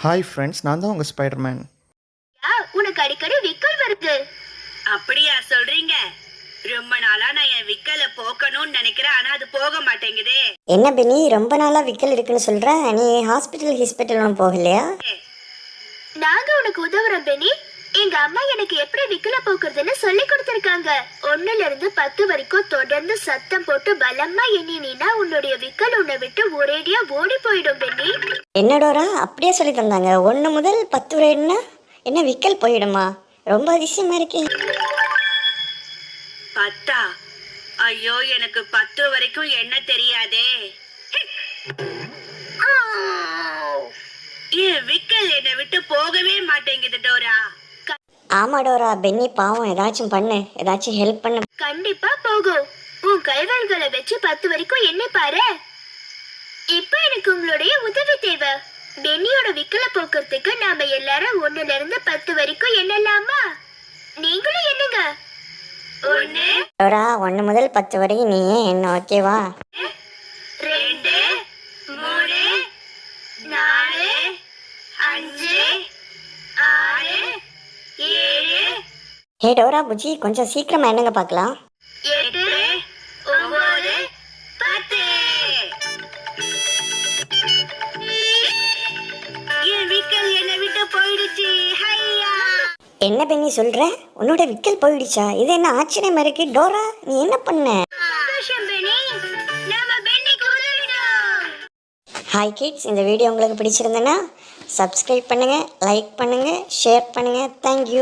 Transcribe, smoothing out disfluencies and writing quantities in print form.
Hi friends, நான் தான் உங்கள் ஸ்பைடர்மேன். உனக்கு அடிக்கடி விக்கல் வருது. அப்படியா சொல்றீங்க? ரொம்ப நாளா நான் என் விக்கலை போக்கணும்னு நினைக்கிறேன், ஆனா அது போக மாட்டேங்குதே. என்ன பெனி, ரொம்ப நாளா விக்கல் இருக்குன்னு சொல்ற? நீ ஹாஸ்பிட்டல் ஒன்றும் போகலையா? நாங்க உனக்கு உதவுறோம் பெனி. எங்க அம்மா எனக்கு எப்படி விக்கல போக்குறதுன்னு சொல்லி கொடுத்திருக்காங்க. 1ல இருந்து 10 வரைக்கும் தொடர்ந்து சத்தம் போட்டு பலமா எண்ணினா உன்னுடைய விக்கல் உன்னை விட்டு ஒரேடியா ஓடி போயிடும் பெனி. என்னடோரா, அப்படியே சொல்லி தந்தாங்க? 1 முதல் 10 வரைன்னா என்ன விக்கல் போயிடுமா? ரொம்ப அதிசயமா இருக்கே. 10? ஐயோ, எனக்கு 10 வரைக்கும் என்ன தெரியாதே. என் விக்கல் என்னை விட்டு போகவே மாட்டேங்குது டோரா. ஆமா டோரா, பென்னி பாவம், ஏதாச்சும் பண்ணு, ஏதாச்சும் ஹெல்ப் பண்ணு. கண்டிப்பா போகும். உன் கைவிரல்களை வச்சு 10 வரைக்கும் எண்ணி பாரு. இப்ப எனக்கு உங்களுடைய உதவி தேவை. பென்னியோட விக்கல போக்குறதுக்கு நாம எல்லாரும் 1ல இருந்து 10 வரைக்கும் எண்ணலாமா? நீங்களும் எண்ணுங்க. 1 டோரா, 1 முதல் 10 வரைக்கும் நீ என்ன, ஓகேவா? 2 3 4 5 6 7 ஹே டோரா புஜி, கொஞ்சம் சீக்கிரமா என்னங்க பார்க்கலாம். 8 9 10. என் விக்கல் என்னை விட்டு போயிடுச்சு. ஹையா! என்ன பென்னி சொல்ற? உன்னோட விக்கல் போயிடுச்சா? இது என்ன ஆச்சரியமா இருக்கு. டோரா, நீ என்ன பண்ண? சந்தோஷம் பெனி, நாம பென்னிக்கு உதவினோம். ஹாய் கிட்ஸ், இந்த வீடியோ உங்களுக்கு பிடிச்சிருந்தேன்னா சப்ஸ்கிரைப் பண்ணுங்க, லைக் பண்ணுங்க, ஷேர் பண்ணுங்க. தேங்க்யூ.